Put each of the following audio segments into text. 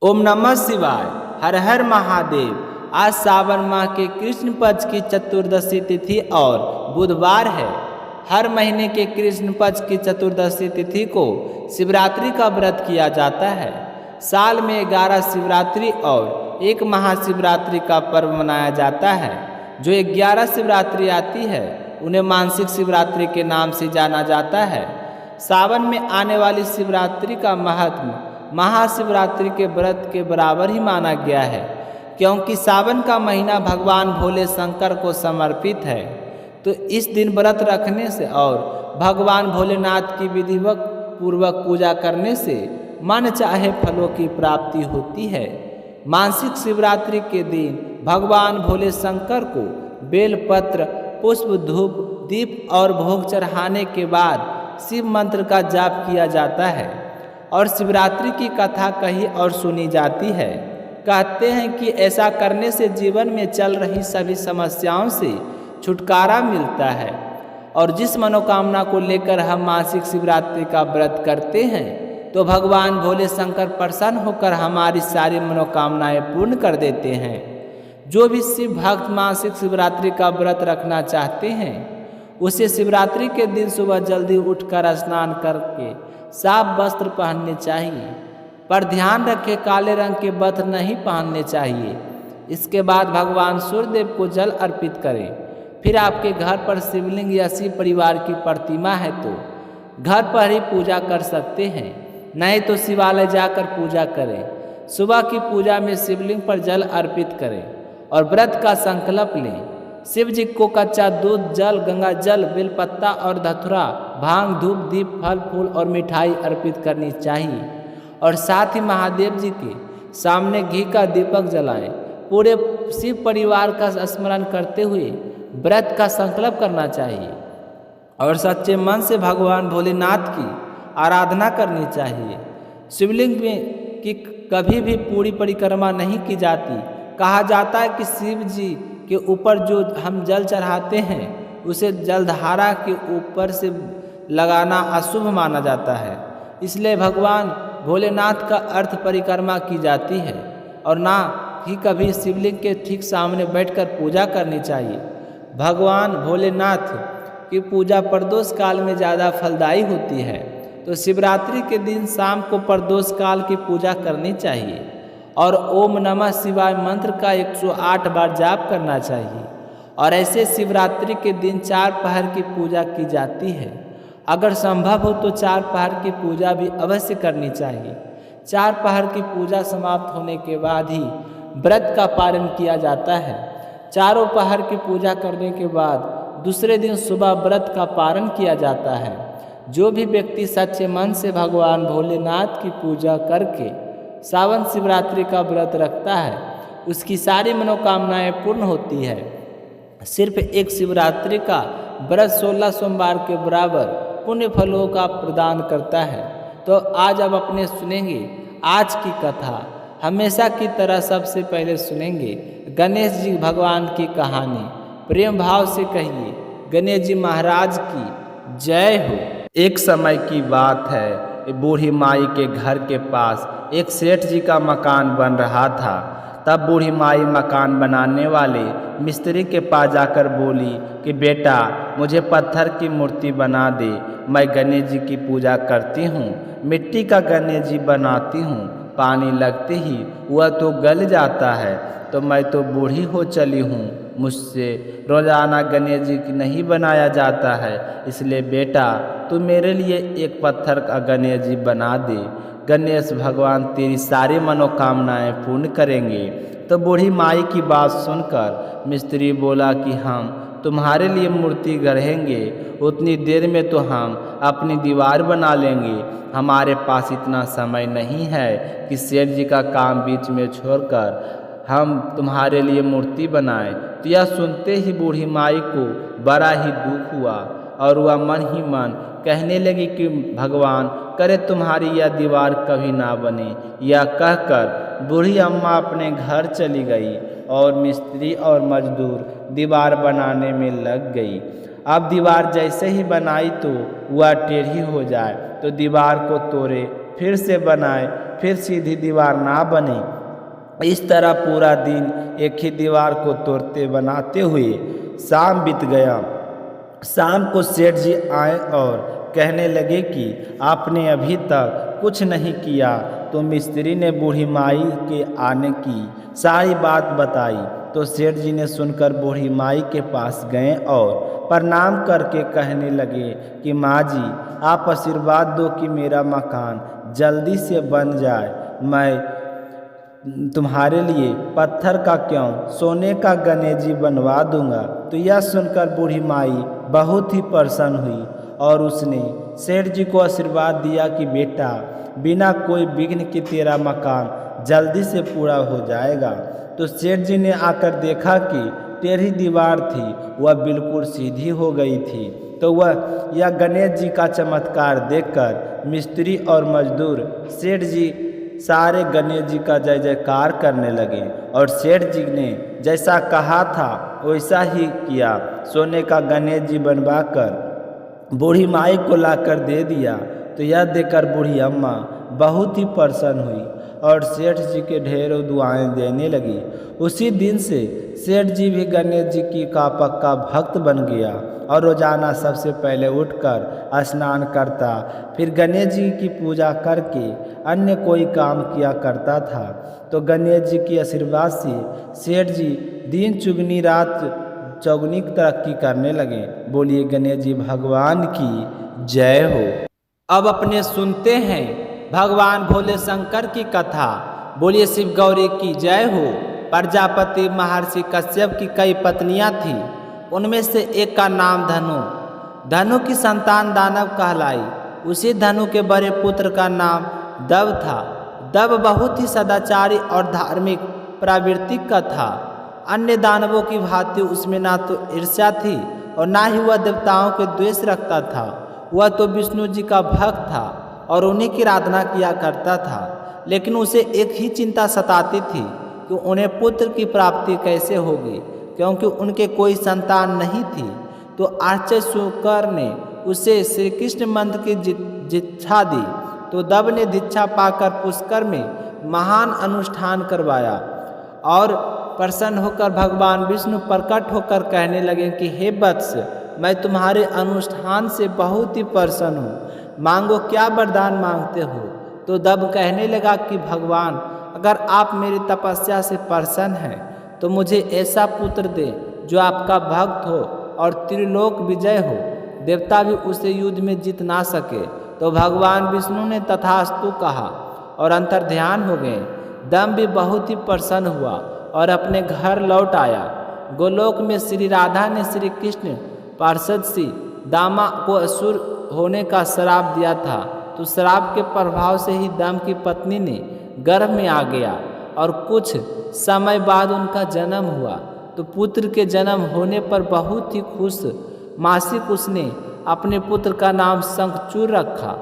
ओम नमः शिवाय। हर हर महादेव। आज सावन माह के कृष्ण पक्ष की चतुर्दशी तिथि और बुधवार है। हर महीने के कृष्ण पक्ष की चतुर्दशी तिथि को शिवरात्रि का व्रत किया जाता है। साल में 11 शिवरात्रि और एक महाशिवरात्रि का पर्व मनाया जाता है। जो 11 शिवरात्रि आती है उन्हें मानसिक शिवरात्रि के नाम से जाना जाता है। सावन में आने वाली शिवरात्रि का महत्व महाशिवरात्रि के व्रत के बराबर ही माना गया है, क्योंकि सावन का महीना भगवान भोले शंकर को समर्पित है। तो इस दिन व्रत रखने से और भगवान भोलेनाथ की विधिवत पूर्वक पूजा करने से मन चाहे फलों की प्राप्ति होती है। मानसिक शिवरात्रि के दिन भगवान भोले शंकर को बेलपत्र, पुष्प, धूप, दीप और भोग चढ़ाने के बाद शिव मंत्र का जाप किया जाता है और शिवरात्रि की कथा कही और सुनी जाती है। कहते हैं कि ऐसा करने से जीवन में चल रही सभी समस्याओं से छुटकारा मिलता है और जिस मनोकामना को लेकर हम मासिक शिवरात्रि का व्रत करते हैं तो भगवान भोले शंकर प्रसन्न होकर हमारी सारी मनोकामनाएं पूर्ण कर देते हैं। जो भी शिव भक्त मासिक शिवरात्रि का व्रत रखना चाहते हैं उसे शिवरात्रि के दिन सुबह जल्दी उठकर स्नान करके साफ वस्त्र पहनने चाहिए, पर ध्यान रखें काले रंग के वस्त्र नहीं पहनने चाहिए। इसके बाद भगवान सूर्यदेव को जल अर्पित करें। फिर आपके घर पर शिवलिंग या शिव परिवार की प्रतिमा है तो घर पर ही पूजा कर सकते हैं, नहीं तो शिवालय जाकर पूजा करें। सुबह की पूजा में शिवलिंग पर जल अर्पित करें और व्रत का संकल्प लें। शिव जी को कच्चा दूध, जल, गंगा जल, बेलपत्ता और धतूरा, भांग, धूप, दीप, फल फूल और मिठाई अर्पित करनी चाहिए और साथ ही महादेव जी के सामने घी का दीपक जलाएं। पूरे शिव परिवार का स्मरण करते हुए व्रत का संकल्प करना चाहिए और सच्चे मन से भगवान भोलेनाथ की आराधना करनी चाहिए। शिवलिंग में की कभी भी पूरी परिक्रमा नहीं की जाती। कहा जाता है कि शिव जी के ऊपर जो हम जल चढ़ाते हैं उसे जलधारा के ऊपर से लगाना अशुभ माना जाता है, इसलिए भगवान भोलेनाथ का अर्थ परिक्रमा की जाती है और ना ही कभी शिवलिंग के ठीक सामने बैठकर पूजा करनी चाहिए। भगवान भोलेनाथ की पूजा प्रदोष काल में ज़्यादा फलदायी होती है, तो शिवरात्रि के दिन शाम को प्रदोष काल की पूजा करनी चाहिए और ओम नमः शिवाय मंत्र का 108 बार जाप करना चाहिए। और ऐसे शिवरात्रि के दिन 4 पहर की पूजा की जाती है। अगर संभव हो तो 4 पहर की पूजा भी अवश्य करनी चाहिए। 4 पहर की पूजा समाप्त होने के बाद ही व्रत का पालन किया जाता है। चारों पहर की पूजा करने के बाद दूसरे दिन सुबह व्रत का पारण किया जाता है। जो भी व्यक्ति सच्चे मन से भगवान भोलेनाथ की पूजा करके सावन शिवरात्रि का व्रत रखता है उसकी सारी मनोकामनाएं पूर्ण होती है। सिर्फ एक शिवरात्रि का व्रत 16 सोमवार के बराबर पुण्य फलों का प्रदान करता है। तो आज अब अपने सुनेंगे आज की कथा। हमेशा की तरह सबसे पहले सुनेंगे गणेश जी भगवान की कहानी। प्रेम भाव से कहिए गणेश जी महाराज की जय हो। एक समय की बात है, बूढ़ी माई के घर के पास एक सेठ जी का मकान बन रहा था। तब बूढ़ी माई मकान बनाने वाले मिस्त्री के पास जाकर बोली कि बेटा मुझे पत्थर की मूर्ति बना दे, मैं गणेश जी की पूजा करती हूँ। मिट्टी का गणेश जी बनाती हूँ, पानी लगते ही वह तो गल जाता है, तो मैं तो बूढ़ी हो चली हूँ, मुझसे रोजाना गणेश जी की नहीं बनाया जाता है, इसलिए बेटा तू मेरे लिए एक पत्थर का गणेश जी बना दे। गणेश भगवान तेरी सारी मनोकामनाएं पूर्ण करेंगे। तो बूढ़ी माई की बात सुनकर मिस्त्री बोला कि हम तुम्हारे लिए मूर्ति गढ़ेंगे, उतनी देर में तो हम अपनी दीवार बना लेंगे। हमारे पास इतना समय नहीं है कि सेठ जी का काम बीच में छोड़कर हम तुम्हारे लिए मूर्ति बनाएं। तो यह सुनते ही बूढ़ी माई को बड़ा ही दुख हुआ और वह मन ही मन कहने लगी कि भगवान करे तुम्हारी यह दीवार कभी ना बने। यह कहकर बूढ़ी अम्मा अपने घर चली गई और मिस्त्री और मजदूर दीवार बनाने में लग गई। अब दीवार जैसे ही बनाई तो वह टेढ़ी हो जाए तो दीवार को तोड़े, फिर से बनाए, फिर सीधी दीवार ना बने। इस तरह पूरा दिन एक ही दीवार को तोड़ते बनाते हुए शाम बीत गया। शाम को सेठ जी आए और कहने लगे कि आपने अभी तक कुछ नहीं किया। तो मिस्त्री ने बूढ़ी माई के आने की सारी बात बताई। तो सेठ जी ने सुनकर बूढ़ी माई के पास गए और प्रणाम करके कहने लगे कि माँ जी, आप आशीर्वाद दो कि मेरा मकान जल्दी से बन जाए। मैं तुम्हारे लिए पत्थर का क्यों, सोने का गणेश जी बनवा दूंगा। तो यह सुनकर बूढ़ी माई बहुत ही प्रसन्न हुई और उसने सेठ जी को आशीर्वाद दिया कि बेटा, बिना कोई विघ्न के तेरा मकान जल्दी से पूरा हो जाएगा। तो सेठ जी ने आकर देखा कि टेढ़ी दीवार थी वह बिल्कुल सीधी हो गई थी। तो वह यह गणेश जी का चमत्कार देखकर मिस्त्री और मजदूर सेठ जी सारे गणेश जी का जय जयकार करने लगे और सेठ जी ने जैसा कहा था वैसा ही किया। सोने का गणेश जी बनवाकर बूढ़ी माई को लाकर दे दिया। तो यह देखकर बूढ़ी अम्मा बहुत ही प्रसन्न हुई और सेठ जी के ढेरों दुआएं देने लगी। उसी दिन से सेठ जी भी गणेश जी की का पक्का भक्त बन गया और रोजाना सबसे पहले उठकर स्नान करता, फिर गणेश जी की पूजा करके अन्य कोई काम किया करता था। तो गणेश जी की आशीर्वाद से सेठ जी दिन चुगनी रात चौगुनी तरक्की करने लगे। बोलिए गणेश जी भगवान की जय हो। अब अपने सुनते हैं भगवान भोले शंकर की कथा। बोलिए शिव गौरी की जय हो। प्रजापति महर्षि कश्यप की कई पत्नियां थीं। उनमें से एक का नाम धनु। धनु की संतान दानव कहलाई। उसी धनु के बड़े पुत्र का नाम दव था। दव बहुत ही सदाचारी और धार्मिक प्रवृत्ति का था। अन्य दानवों की भांति उसमें ना तो ईर्ष्या थी और ना ही वह देवताओं के द्वेष रखता था। वह तो विष्णु जी का भक्त था और उन्हीं की आराधना किया करता था। लेकिन उसे एक ही चिंता सताती थी कि उन्हें पुत्र की प्राप्ति कैसे होगी, क्योंकि उनके कोई संतान नहीं थी। तो आचार्य शुक्र ने उसे श्री कृष्ण मंत्र की दीक्षा दी। तो दव ने दीक्षा पाकर पुष्कर में महान अनुष्ठान करवाया और प्रसन्न होकर भगवान विष्णु प्रकट होकर कहने लगे कि हे वत्स, मैं तुम्हारे अनुष्ठान से बहुत ही प्रसन्न हूँ, मांगो क्या वरदान मांगते हो। तो दव कहने लगा कि भगवान, अगर आप मेरी तपस्या से प्रसन्न हैं तो मुझे ऐसा पुत्र दे जो आपका भक्त हो और त्रिलोक विजय हो, देवता भी उसे युद्ध में जीत ना सके। तो भगवान विष्णु ने तथास्तु कहा और अंतर्ध्यान हो गए। दम भी बहुत ही प्रसन्न हुआ और अपने घर लौट आया। गोलोक में श्री राधा ने श्री कृष्ण पार्षद सी दामा को असुर होने का श्राप दिया था। तो श्राप के प्रभाव से ही दम की पत्नी ने गर्भ में आ गया और कुछ समय बाद उनका जन्म हुआ। तो पुत्र के जन्म होने पर बहुत ही खुश मासिक उसने अपने पुत्र का नाम शंखचूर रखा।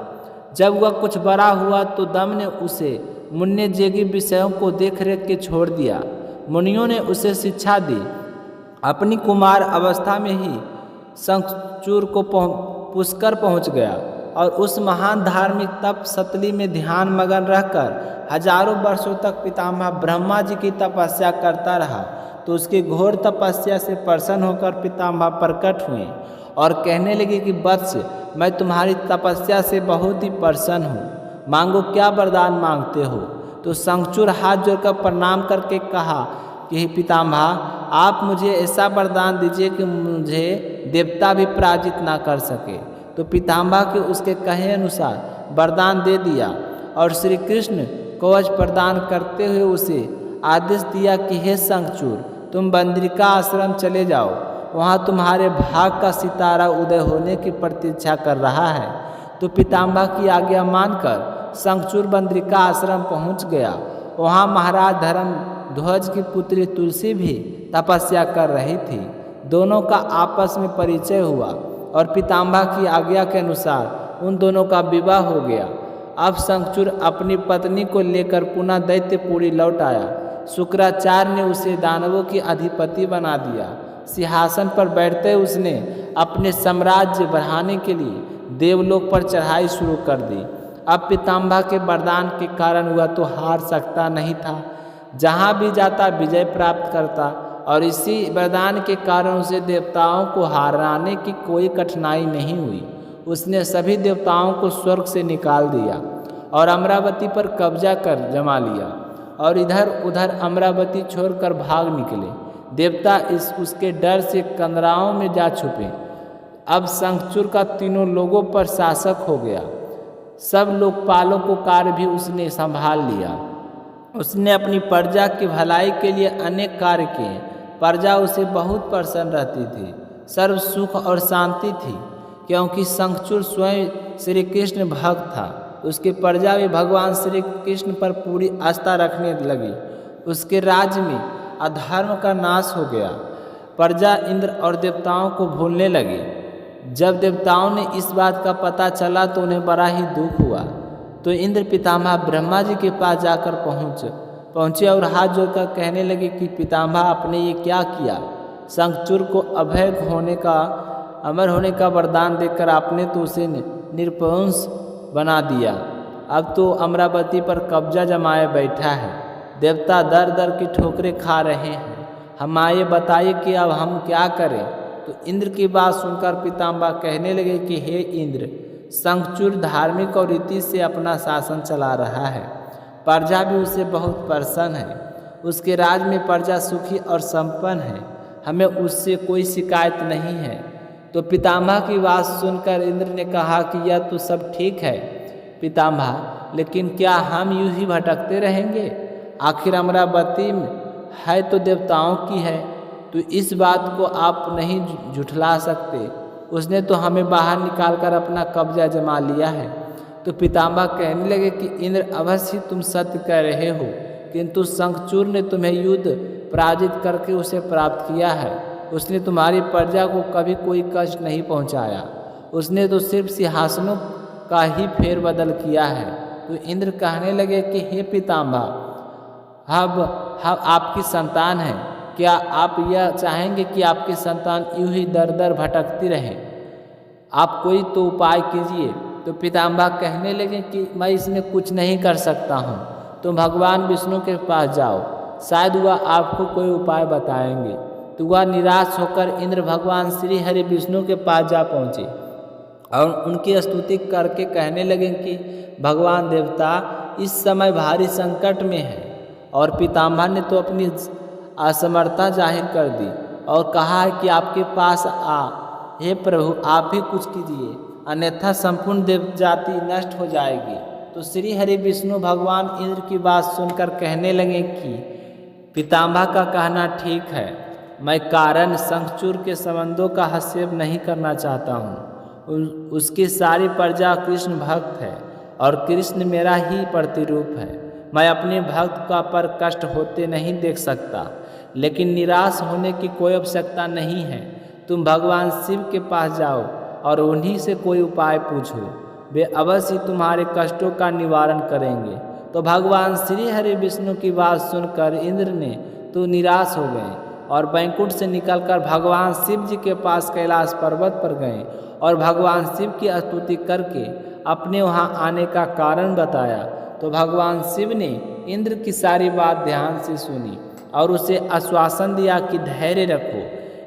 जब वह कुछ बड़ा हुआ तो दम ने उसे मुन्ने जेगी विषयों को देख रेख के छोड़ दिया। मुनियों ने उसे शिक्षा दी। अपनी कुमार अवस्था में ही शंखचूर को पुष्कर पहुंच गया और उस महान धार्मिक तप सतली में ध्यान मगन रहकर हजारों वर्षों तक पितामह ब्रह्मा जी की तपस्या करता रहा। तो उसकी घोर तपस्या से प्रसन्न होकर पितामह प्रकट हुए और कहने लगे कि वत्स, मैं तुम्हारी तपस्या से बहुत ही प्रसन्न हूँ, मांगो क्या वरदान मांगते हो। तो शंखचूर हाथ जोड़कर प्रणाम करके कहा कि पितामह, आप मुझे ऐसा वरदान दीजिए कि मुझे देवता भी पराजित ना कर सके। तो पितामह के उसके कहे अनुसार वरदान दे दिया और श्री कृष्ण कवच प्रदान करते हुए उसे आदेश दिया कि हे शंखचूर, तुम बद्रिका आश्रम चले जाओ, वहाँ तुम्हारे भाग का सितारा उदय होने की प्रतीक्षा कर रहा है। तो पितामह की आज्ञा मानकर शंखचूर बद्रिका आश्रम पहुँच गया। वहाँ महाराज धर्मध्वज की पुत्री तुलसी भी तपस्या कर रही थी। दोनों का आपस में परिचय हुआ और पितामह की आज्ञा के अनुसार उन दोनों का विवाह हो गया। अब शंखचूर अपनी पत्नी को लेकर पुनः दैत्यपुरी लौट आया। शुक्राचार्य ने उसे दानवों की अधिपति बना दिया। सिंहासन पर बैठते उसने अपने साम्राज्य बढ़ाने के लिए देवलोक पर चढ़ाई शुरू कर दी। अब पिताम्बर के वरदान के कारण वह तो हार सकता नहीं था, जहाँ भी जाता विजय प्राप्त करता, और इसी वरदान के कारण उसे देवताओं को हराने की कोई कठिनाई नहीं हुई। उसने सभी देवताओं को स्वर्ग से निकाल दिया और अमरावती पर कब्जा कर जमा लिया, और इधर उधर अमरावती छोड़कर भाग निकले। देवता उसके डर से कंदराओं में जा छुपे। अब शंखचूड़ का तीनों लोगों पर शासक हो गया। सब लोकपालों को कार्य भी उसने संभाल लिया। उसने अपनी प्रजा की भलाई के लिए अनेक कार्य किए। प्रजा उसे बहुत प्रसन्न रहती थी, सर्व सुख और शांति थी, क्योंकि शंखचूड़ स्वयं श्री कृष्ण भक्त था। उसकी प्रजा भी भगवान श्री कृष्ण पर पूरी आस्था रखने लगी। उसके राज्य में अधर्म का नाश हो गया। प्रजा इंद्र और देवताओं को भूलने लगी। जब देवताओं ने इस बात का पता चला तो उन्हें बड़ा ही दुख हुआ। तो इंद्र पितामह ब्रह्मा जी के पास जाकर पहुँचे और हाथ जोड़कर कहने लगे कि पितामह, आपने ये क्या किया? शंखचूड़ को अमर होने का वरदान देकर आपने तो उसे निरंकुश बना दिया। अब तो अमरावती पर कब्जा जमाए बैठा है। देवता दर दर की ठोकरें खा रहे हैं। हम आइए बताइए कि अब हम क्या करें? तो इंद्र की बात सुनकर पिताम्बर कहने लगे कि हे इंद्र, शंखचूड़ धार्मिक और रीति से अपना शासन चला रहा है। प्रजा भी उससे बहुत प्रसन्न है। उसके राज में प्रजा सुखी और संपन्न है। हमें उससे कोई शिकायत नहीं है। तो पितामह की बात सुनकर इंद्र ने कहा कि यह तो सब ठीक है पितामह, लेकिन क्या हम यूं ही भटकते रहेंगे? आखिर अमरावती है तो देवताओं की है, तो इस बात को आप नहीं झुठला सकते। उसने तो हमें बाहर निकालकर अपना कब्जा जमा लिया है। तो पितामह कहने लगे कि इंद्र, अवश्य तुम सत्य कह रहे हो, किंतु शंखचूड़ ने तुम्हें युद्ध पराजित करके उसे प्राप्त किया है। उसने तुम्हारी प्रजा को कभी कोई कष्ट नहीं पहुंचाया। उसने तो सिर्फ सिंहासनों का ही फेरबदल किया है। तो इंद्र कहने लगे कि हे पितामह, हम आपकी संतान हैं। क्या आप यह चाहेंगे कि आपकी संतान यूं ही दर दर भटकती रहे? आप कोई तो उपाय कीजिए। तो पितामह कहने लगे कि मैं इसमें कुछ नहीं कर सकता हूँ। तुम भगवान विष्णु के पास जाओ, शायद वह आपको कोई उपाय बताएंगे। तो वह निराश होकर इंद्र भगवान श्री हरि विष्णु के पास जा पहुँचे और उनकी स्तुति करके कहने लगे कि भगवान देवता इस समय भारी संकट में है, और पितामह ने तो अपनी असमर्थता जाहिर कर दी और कहा है कि आपके पास हे प्रभु, आप ही कुछ कीजिए, अन्यथा संपूर्ण देव जाति नष्ट हो जाएगी। तो श्री हरि विष्णु भगवान इंद्र की बात सुनकर कहने लगे कि पितामह का कहना ठीक है। मैं कारण शंखचूड़ के संबंधों का हस्तक्षेप नहीं करना चाहता हूँ। उसकी सारी प्रजा कृष्ण भक्त है और कृष्ण मेरा ही प्रतिरूप है। मैं अपने भक्त का पर कष्ट होते नहीं देख सकता, लेकिन निराश होने की कोई आवश्यकता नहीं है। तुम भगवान शिव के पास जाओ और उन्हीं से कोई उपाय पूछो, वे अवश्य तुम्हारे कष्टों का निवारण करेंगे। तो भगवान श्री हरि विष्णु की बात सुनकर इंद्र ने तो निराश हो गए और बैकुंठ से निकलकर भगवान शिव जी के पास कैलाश पर्वत पर गए और भगवान शिव की स्तुति करके अपने वहाँ आने का कारण बताया। तो भगवान शिव ने इंद्र की सारी बात ध्यान से सुनी और उसे आश्वासन दिया कि धैर्य रखो,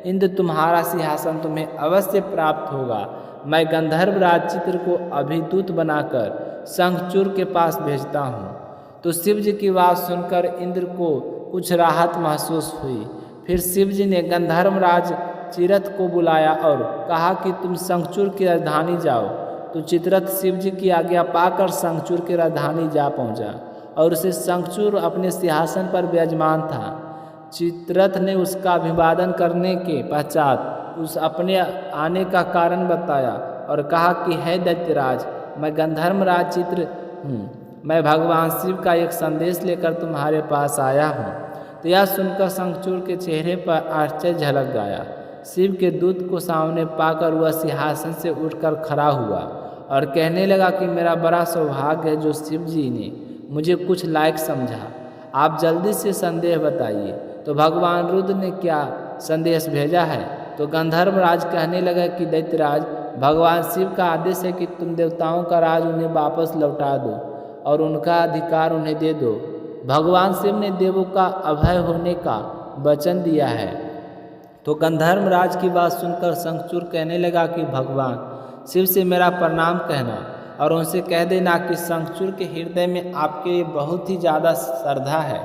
इंद्र, तुम्हारा सिंहासन तुम्हें अवश्य प्राप्त होगा। मैं गंधर्वराज चित्र को अभिदूत बनाकर शंखचूड़ के पास भेजता हूँ। तो शिव जी की बात सुनकर इंद्र को कुछ राहत महसूस हुई। फिर शिव जी ने गंधर्वराज चिरथ को बुलाया और कहा कि तुम शंखचूड़ की राजधानी जाओ। तो चित्रथ शिव जी की आज्ञा पाकर शंखचूड़ की राजधानी जा पहुंचा और उसे शंखचूड़ अपने सिंहासन पर विराजमान था। चित्रथ ने उसका अभिवादन करने के पश्चात उस अपने आने का कारण बताया और कहा कि हे दैत्यराज, मैं गंधर्वराज चित्र हूँ। मैं भगवान शिव का एक संदेश लेकर तुम्हारे पास आया हूँ। तो यह सुनकर शंखचूड़ के चेहरे पर आश्चर्य झलक गया। शिव के दूत को सामने पाकर वह सिंहासन से उठकर खड़ा हुआ और कहने लगा कि मेरा बड़ा सौभाग्य है जो शिव जी ने मुझे कुछ लायक समझा। आप जल्दी से संदेह बताइए। तो भगवान रुद्र ने क्या संदेश भेजा है? तो गंधर्वराज कहने लगा कि दैत्यराज, भगवान शिव का आदेश है कि तुम देवताओं का राज उन्हें वापस लौटा दो और उनका अधिकार उन्हें दे दो। भगवान शिव ने देवों का अभय होने का वचन दिया है। तो गंधर्व राज की बात सुनकर शंखचूड़ कहने लगा कि भगवान शिव से मेरा प्रणाम कहना और उनसे कह देना कि शंखचूड़ के हृदय में आपके लिए बहुत ही ज़्यादा श्रद्धा है,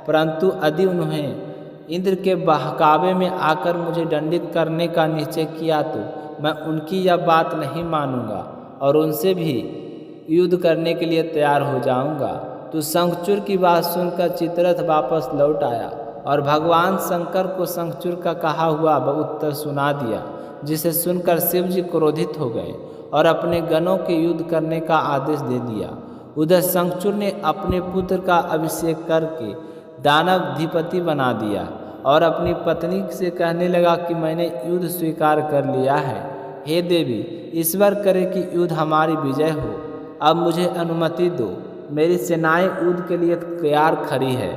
परंतु यदि उन्हें इंद्र के बहकावे में आकर मुझे दंडित करने का निश्चय किया तो मैं उनकी यह बात नहीं मानूंगा और उनसे भी युद्ध करने के लिए तैयार हो जाऊंगा। तो शंखचूड़ की बात सुनकर चित्ररथ वापस लौट आया और भगवान शंकर को शंखचूड़ का कहा हुआ उत्तर सुना दिया, जिसे सुनकर शिव जी क्रोधित हो गए और अपने गणों के युद्ध करने का आदेश दे दिया। उधर शंखचूड़ ने अपने पुत्र का अभिषेक करके दानवाधिपति बना दिया और अपनी पत्नी से कहने लगा कि मैंने युद्ध स्वीकार कर लिया है। हे देवी, ईश्वर करे कि युद्ध हमारी विजय हो। अब मुझे अनुमति दो, मेरी सेनाएं युद्ध के लिए तैयार खड़ी है।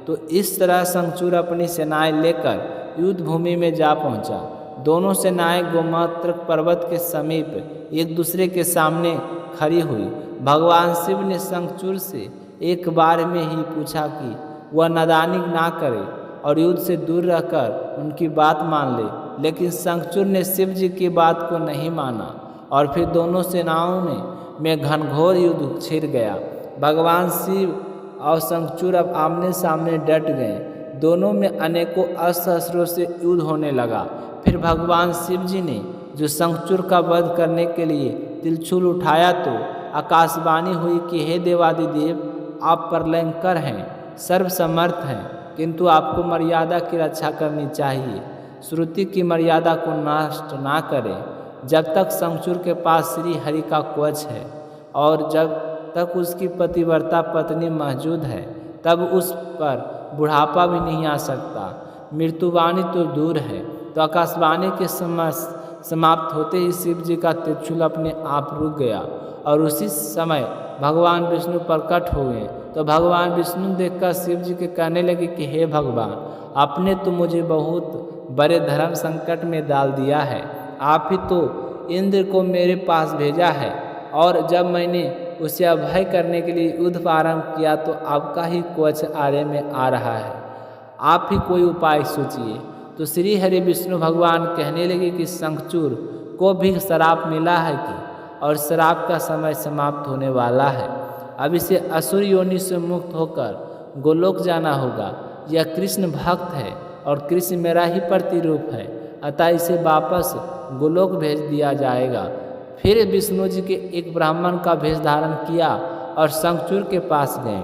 तो इस तरह शंखचूड़ अपनी सेनाएं लेकर युद्ध भूमि में जा पहुंचा। दोनों सेनाएं गोमूत्र पर्वत के समीप एक दूसरे के सामने खड़ी हुई। भगवान शिव ने शंखचूड़ से एक बार में ही पूछा कि वह नादानी ना करे और युद्ध से दूर रहकर उनकी बात मान ले, लेकिन शंखचूड़ ने शिव जी की बात को नहीं माना और फिर दोनों सेनाओं में घनघोर युद्ध छिड़ गया। भगवान शिव और शंखचूड़ अब आमने सामने डट गए। दोनों में अनेकों अस्त्र से युद्ध होने लगा। फिर भगवान शिव जी ने जो शंखचूड़ का वध करने के लिए त्रिशूल उठाया तो आकाशवाणी हुई कि हे देवादिदेव, आप प्रलयंकर हैं, सर्वसमर्थ हैं, किंतु आपको मर्यादा की रक्षा करनी चाहिए। श्रुति की मर्यादा को नष्ट ना करें। जब तक शंखचूड़ के पास श्री हरि का कवच है और जब तक उसकी पतिव्रता पत्नी मौजूद है, तब उस पर बुढ़ापा भी नहीं आ सकता। मृत्युवाणी तो दूर है। तो आकाशवाणी के समाप्त होते ही शिव जी का त्रिशूल अपने आप रुक गया और उसी समय भगवान विष्णु प्रकट हो गए। तो भगवान विष्णु देखकर शिव जी के कहने लगे कि हे भगवान, आपने तो मुझे बहुत बड़े धर्म संकट में डाल दिया है। आप ही तो इंद्र को मेरे पास भेजा है और जब मैंने उसे अभय करने के लिए युद्ध प्रारंभ किया तो आपका ही कवच आड़े में आ रहा है। आप ही कोई उपाय सोचिए। तो श्री हरि विष्णु भगवान कहने लगे कि शंखचूड़ को भी श्राप मिला है कि और श्राप का समय समाप्त होने वाला है। अब इसे असुर योनि से मुक्त होकर गोलोक जाना होगा। यह कृष्ण भक्त है और कृष्ण मेरा ही प्रतिरूप है, अतः इसे वापस गोलोक भेज दिया जाएगा। फिर विष्णु जी के एक ब्राह्मण का भेष धारण किया और शंखचूड़ के पास गए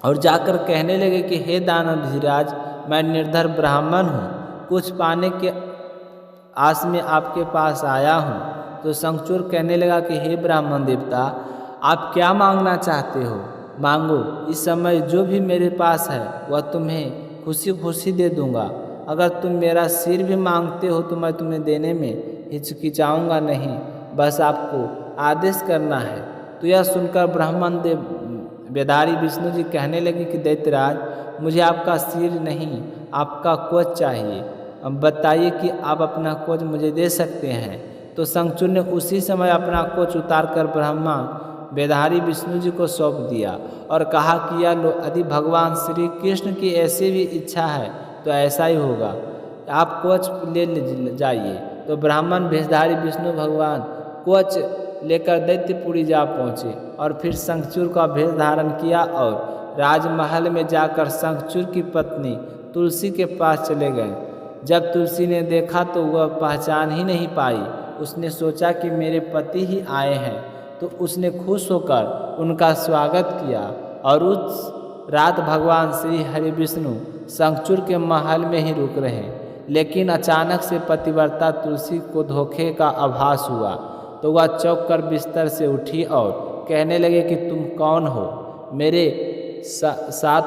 और जाकर कहने लगे कि हे दानवधीराज, मैं निर्धर ब्राह्मण हूँ, कुछ पाने के आस में आपके पास आया हूँ। तो शंखचूड़ कहने लगा कि हे ब्राह्मण देवता, आप क्या मांगना चाहते हो, मांगो। इस समय जो भी मेरे पास है वह तुम्हें खुशी खुशी दे दूंगा। अगर तुम मेरा सिर भी मांगते हो तो मैं तुम्हें देने में हिचकिचाऊंगा नहीं, बस आपको आदेश करना है। तो यह सुनकर ब्राह्मण देव वेदारी विष्णु जी कहने लगे कि दैत्यराज, मुझे आपका सिर नहीं, आपका कवच चाहिए। अब बताइए कि आप अपना कवच मुझे दे सकते हैं। तो शंखचूड़ ने उसी समय अपना कवच उतारकर ब्रह्मा वेदारी विष्णु जी को सौंप दिया और कहा कि यह लो, यदि भगवान श्री कृष्ण की ऐसी भी इच्छा है तो ऐसा ही होगा, आप कवच ले जाइए। तो ब्राह्मण भेषधारी विष्णु भगवान कवच लेकर दैत्यपुरी जा पहुँचे और फिर शंखचूड़ का भेष धारण किया और राजमहल में जाकर शंखचूड़ की पत्नी तुलसी के पास चले गए। जब तुलसी ने देखा तो वह पहचान ही नहीं पाई। उसने सोचा कि मेरे पति ही आए हैं, तो उसने खुश होकर उनका स्वागत किया और उस रात भगवान श्री हरि विष्णु शंखचूड़ के महल में ही रुक रहे। लेकिन अचानक से पतिव्रता तुलसी को धोखे का आभास हुआ, तो वह चौंक कर बिस्तर से उठी और कहने लगे कि तुम कौन हो, मेरे साथ